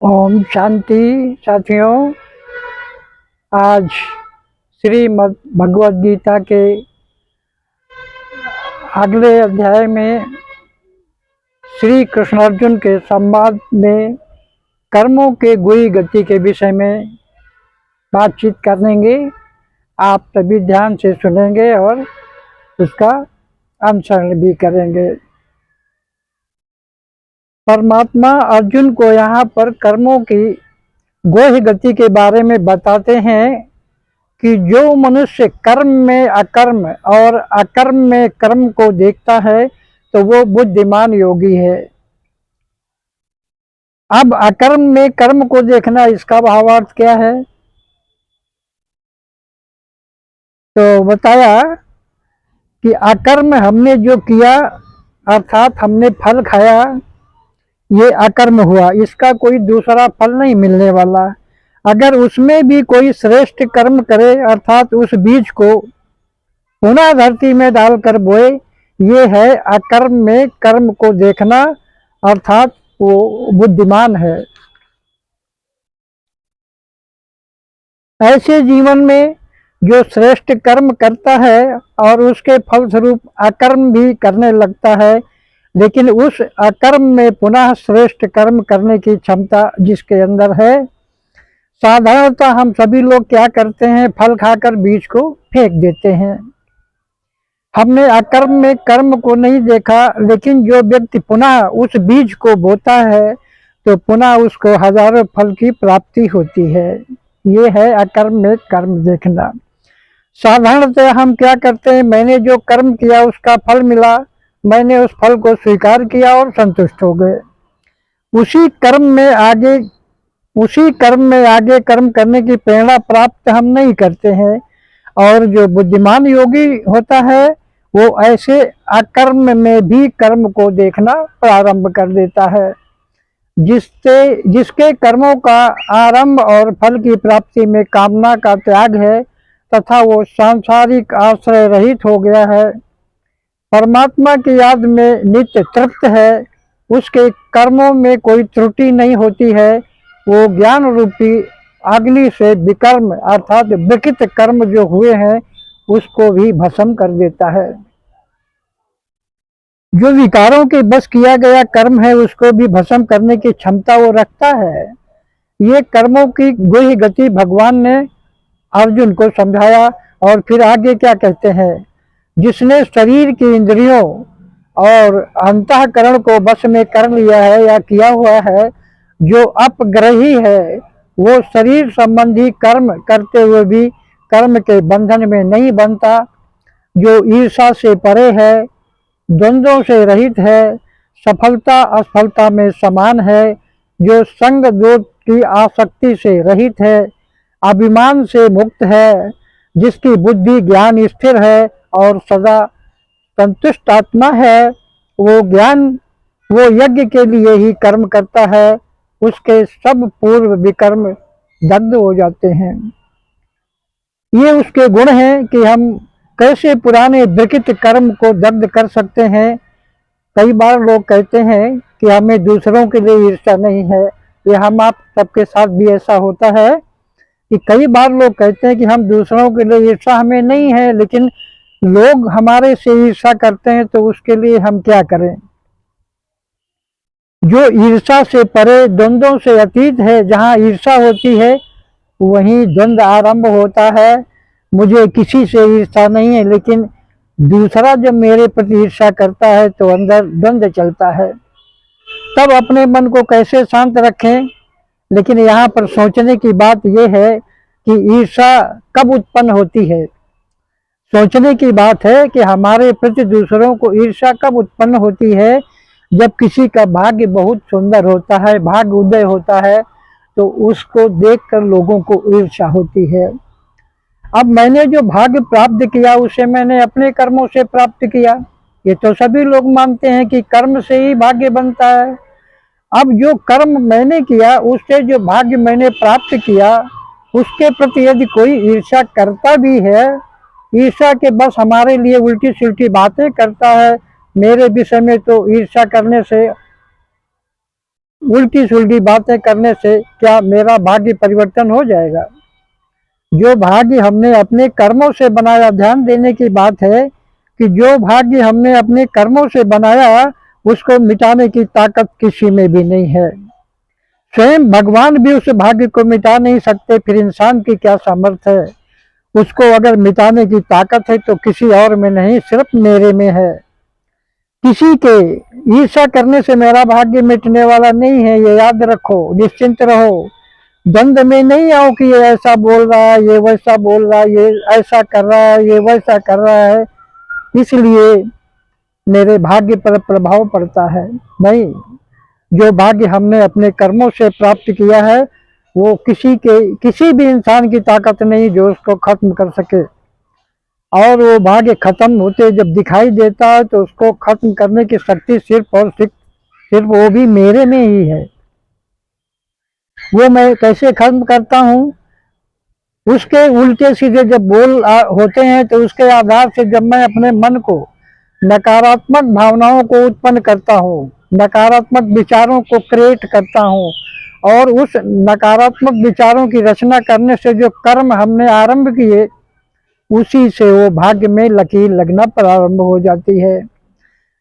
ओम शांति। साथियों, आज श्रीमद् भगवद गीता के अगले अध्याय में श्री कृष्ण अर्जुन के संवाद में कर्मों के गुई गति के विषय में बातचीत करेंगे। आप सभी ध्यान से सुनेंगे और उसका अनुसरण भी करेंगे। परमात्मा अर्जुन को यहाँ पर कर्मों की गोह गति के बारे में बताते हैं कि जो मनुष्य कर्म में अकर्म और अकर्म में कर्म को देखता है तो वो बुद्धिमान योगी है। अब अकर्म में कर्म को देखना, इसका भावार्थ क्या है? तो बताया कि अकर्म हमने जो किया अर्थात हमने फल खाया, ये अकर्म हुआ, इसका कोई दूसरा फल नहीं मिलने वाला। अगर उसमें भी कोई श्रेष्ठ कर्म करे अर्थात उस बीज को पुनः धरती में डालकर बोए, ये है अकर्म में कर्म को देखना, अर्थात वो बुद्धिमान है। ऐसे जीवन में जो श्रेष्ठ कर्म करता है और उसके फलस्वरूप अकर्म भी करने लगता है, लेकिन उस अकर्म में पुनः श्रेष्ठ कर्म करने की क्षमता जिसके अंदर है। साधारणतः हम सभी लोग क्या करते हैं, फल खाकर बीज को फेंक देते हैं। हमने अकर्म में कर्म को नहीं देखा, लेकिन जो व्यक्ति पुनः उस बीज को बोता है तो पुनः उसको हजारों फल की प्राप्ति होती है। ये है अकर्म में कर्म देखना। साधारणतः हम क्या करते हैं, मैंने जो कर्म किया उसका फल मिला, मैंने उस फल को स्वीकार किया और संतुष्ट हो गए। उसी कर्म में आगे कर्म करने की प्रेरणा प्राप्त हम नहीं करते हैं। और जो बुद्धिमान योगी होता है वो ऐसे अकर्म में भी कर्म को देखना प्रारंभ कर देता है, जिसके कर्मों का आरंभ और फल की प्राप्ति में कामना का त्याग है तथा वो सांसारिक आश्रय रहित हो गया है, परमात्मा की याद में नित्य तृप्त है, उसके कर्मों में कोई त्रुटि नहीं होती है। वो ज्ञान रूपी अग्नि से विकर्म अर्थात विकृत कर्म जो हुए हैं उसको भी भस्म कर देता है। जो विकारों के बस किया गया कर्म है उसको भी भस्म करने की क्षमता वो रखता है। ये कर्मों की गुह्य गति भगवान ने अर्जुन को समझाया। और फिर आगे क्या कहते हैं, जिसने शरीर की इंद्रियों और अंतःकरण को बस में कर लिया है या किया हुआ है, जो अपग्रही है वो शरीर संबंधी कर्म करते हुए भी कर्म के बंधन में नहीं बनता। जो ईर्षा से परे है, द्वंद्वों से रहित है, सफलता असफलता में समान है, जो संग दोष की आसक्ति से रहित है, अभिमान से मुक्त है, जिसकी बुद्धि ज्ञान स्थिर है और सदा संतुष्ट आत्मा है, वो यज्ञ के लिए ही कर्म करता है, उसके सब पूर्व विकर्म दग्ध हो जाते हैं। ये उसके गुण हैं कि हम कैसे पुराने विकृत कर्म को दग्ध कर सकते हैं। कई बार लोग कहते हैं कि हमें दूसरों के लिए ईर्ष्या नहीं है। ये हम आप सबके साथ भी ऐसा होता है कि कई बार लोग कहते हैं कि हम दूसरों के लिए ईर्ष्या हमें नहीं है, लेकिन लोग हमारे से ईर्ष्या करते हैं तो उसके लिए हम क्या करें। जो ईर्ष्या से परे, द्वंद्वों से अतीत है, जहाँ ईर्ष्या होती है वहीं द्वंद्व आरंभ होता है। मुझे किसी से ईर्ष्या नहीं है, लेकिन दूसरा जब मेरे प्रति ईर्ष्या करता है तो अंदर द्वंद्व चलता है। तब अपने मन को कैसे शांत रखें। लेकिन यहाँ पर सोचने की बात यह है कि ईर्ष्या कब उत्पन्न होती है। सोचने की बात है कि हमारे प्रति दूसरों को ईर्ष्या कब उत्पन्न होती है। जब किसी का भाग्य बहुत सुंदर होता है, भाग्य उदय होता है, तो उसको देखकर लोगों को ईर्ष्या होती है। अब मैंने जो भाग्य प्राप्त किया उसे मैंने अपने कर्मों से प्राप्त किया, ये तो सभी लोग मानते हैं कि कर्म से ही भाग्य बनता है। अब जो कर्म मैंने किया उससे जो भाग्य मैंने प्राप्त किया, उसके प्रति यदि कोई ईर्ष्या करता भी है, ईर्ष्या के बस हमारे लिए उल्टी सुल्टी बातें करता है, मेरे विषय में तो ईर्ष्या करने से उल्टी सुल्टी बातें करने से क्या मेरा भाग्य परिवर्तन हो जाएगा? जो भाग्य हमने अपने कर्मों से बनाया, ध्यान देने की बात है कि जो भाग्य हमने अपने कर्मों से बनाया उसको मिटाने की ताकत किसी में भी नहीं है। स्वयं भगवान भी उस भाग्य को मिटा नहीं सकते, फिर इंसान की क्या सामर्थ्य है? उसको अगर मिटाने की ताकत है तो किसी और में नहीं, सिर्फ मेरे में है। किसी के ईर्ष्या करने से मेरा भाग्य मिटने वाला नहीं है, ये याद रखो, निश्चिंत रहो। द्वंद में नहीं आओ कि ये ऐसा बोल रहा है, ये वैसा बोल रहा है, ये ऐसा कर रहा है, ये वैसा कर रहा है, इसलिए मेरे भाग्य पर प्रभाव पड़ता है। नहीं, जो भाग्य हमने अपने कर्मों से प्राप्त किया है वो किसी भी इंसान की ताकत नहीं जो उसको खत्म कर सके। और वो भाग्य खत्म होते जब दिखाई देता है तो उसको खत्म करने की शक्ति सिर्फ और सिर्फ वो भी मेरे में ही है। वो मैं कैसे खत्म करता हूँ? उसके उल्टे सीधे जब बोल होते हैं तो उसके आधार से जब मैं अपने मन को नकारात्मक भावनाओं को उत्पन्न करता हूँ, नकारात्मक विचारों को क्रिएट करता हूँ, और उस नकारात्मक विचारों की रचना करने से जो कर्म हमने आरंभ किए उसी से वो भाग्य में लकीर लगना प्रारंभ हो जाती है।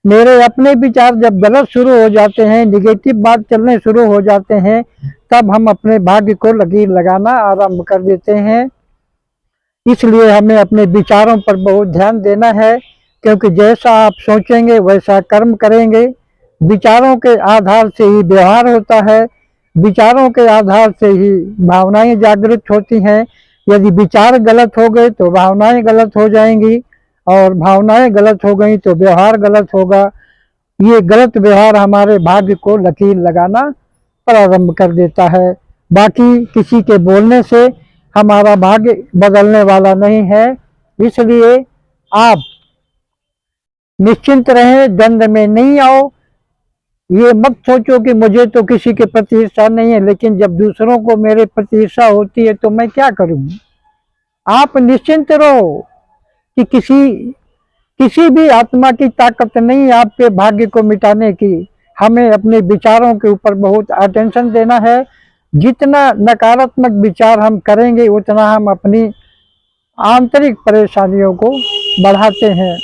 मेरे अपने विचार जब गलत शुरू हो जाते हैं, निगेटिव बात चलने शुरू हो जाते हैं, तब हम अपने भाग्य को लकीर लगाना आरंभ कर देते हैं। इसलिए हमें अपने विचारों पर बहुत ध्यान देना है, क्योंकि जैसा आप सोचेंगे वैसा कर्म करेंगे। विचारों के आधार से ही व्यवहार होता है, विचारों के आधार से ही भावनाएं जागृत होती हैं। यदि विचार गलत हो गए तो भावनाएं गलत हो जाएंगी, और भावनाएं गलत हो गई तो व्यवहार गलत होगा। ये गलत व्यवहार हमारे भाग्य को लकीर लगाना प्रारंभ कर देता है। बाकी किसी के बोलने से हमारा भाग्य बदलने वाला नहीं है। इसलिए आप निश्चिंत रहें, द्वंद में नहीं आओ। ये मत सोचो कि मुझे तो किसी के प्रति ईर्ष्या नहीं है, लेकिन जब दूसरों को मेरे प्रति ईर्ष्या होती है तो मैं क्या करूं? आप निश्चिंत रहो कि किसी भी आत्मा की ताकत नहीं आपके भाग्य को मिटाने की। हमें अपने विचारों के ऊपर बहुत अटेंशन देना है। जितना नकारात्मक विचार हम करेंगे उतना हम अपनी आंतरिक परेशानियों को बढ़ाते हैं।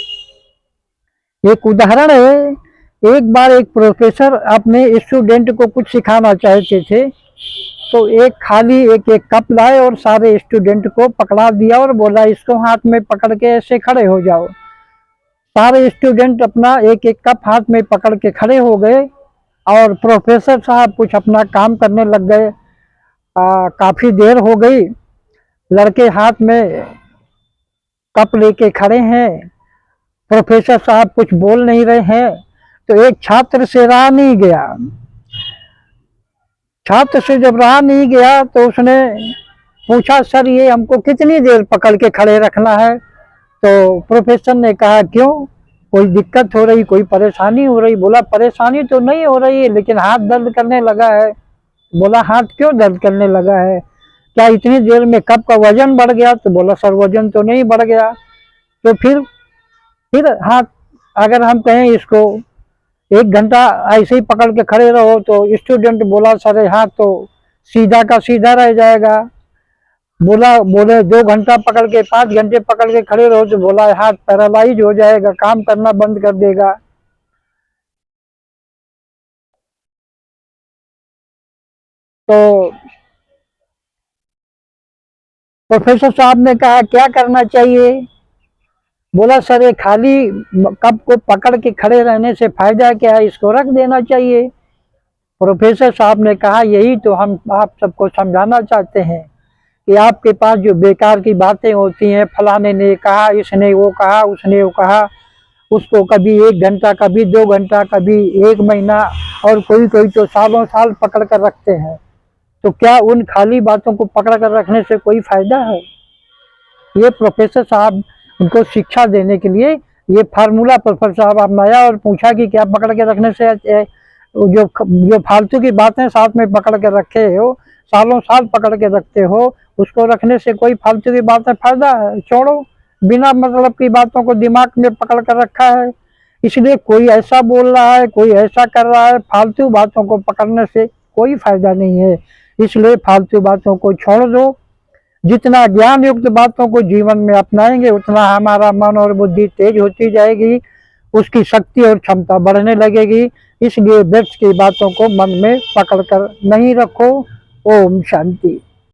एक उदाहरण है, एक बार एक प्रोफेसर अपने स्टूडेंट को कुछ सिखाना चाहते थे, तो एक कप लाए और सारे स्टूडेंट को पकड़ा दिया और बोला इसको हाथ में पकड़ के ऐसे खड़े हो जाओ। सारे स्टूडेंट अपना एक एक कप हाथ में पकड़ के खड़े हो गए और प्रोफेसर साहब कुछ अपना काम करने लग गए। काफी देर हो गई, लड़के हाथ में कप लेके खड़े हैं, प्रोफेसर साहब कुछ बोल नहीं रहे हैं। तो एक छात्र से रहा नहीं गया। छात्र से जब रहा नहीं गया तो उसने पूछा, सर ये हमको कितनी देर पकड़ के खड़े रखना है? तो प्रोफेसर ने कहा, क्यों, कोई दिक्कत हो रही, कोई परेशानी हो रही? बोला परेशानी तो नहीं हो रही है, लेकिन हाथ दर्द करने लगा है। बोला हाथ क्यों दर्द करने लगा है? क्या इतनी देर में कप का वजन बढ़ गया? तो बोला सर वजन तो नहीं बढ़ गया। तो फिर हाथ, अगर हम कहें इसको 1 घंटा ऐसे ही पकड़ के खड़े रहो, तो स्टूडेंट बोला सर हाथ तो सीधा का सीधा रह जाएगा। बोले 2 घंटा पकड़ के 5 घंटे पकड़ के खड़े रहो, तो बोला हाथ पैरालाइज हो जाएगा, काम करना बंद कर देगा। तो प्रोफेसर साहब ने कहा क्या करना चाहिए? बोला सर ये खाली कप को पकड़ के खड़े रहने से फायदा क्या है, इसको रख देना चाहिए। प्रोफेसर साहब ने कहा यही तो हम आप सबको समझाना चाहते हैं कि आपके पास जो बेकार की बातें होती हैं, फलाने ने कहा, इसने वो कहा, उसने वो कहा, उसको कभी 1 घंटा, कभी 2 घंटा, कभी 1 महीना, और कोई कोई तो सालों साल पकड़ कर रखते हैं। तो क्या उन खाली बातों को पकड़ कर रखने से कोई फायदा है? ये प्रोफेसर साहब उनको शिक्षा देने के लिए ये फार्मूला प्रोफेसर साहब अपनाया और पूछा कि क्या पकड़ के रखने से जो फालतू की बातें साथ में पकड़ के रखे हो, सालों साल पकड़ के रखते हो, उसको रखने से कोई फालतू की बातें फायदा है? छोड़ो, बिना मतलब की बातों को दिमाग में पकड़ कर रखा है, इसलिए कोई ऐसा बोल रहा है, कोई ऐसा कर रहा है, फालतू बातों को पकड़ने से कोई फायदा नहीं है। इसलिए फालतू बातों को छोड़ दो। जितना ज्ञान युक्त बातों को जीवन में अपनाएंगे उतना हमारा मन और बुद्धि तेज होती जाएगी, उसकी शक्ति और क्षमता बढ़ने लगेगी। इसलिए व्यर्थ की बातों को मन में पकड़ कर नहीं रखो। ओम शांति।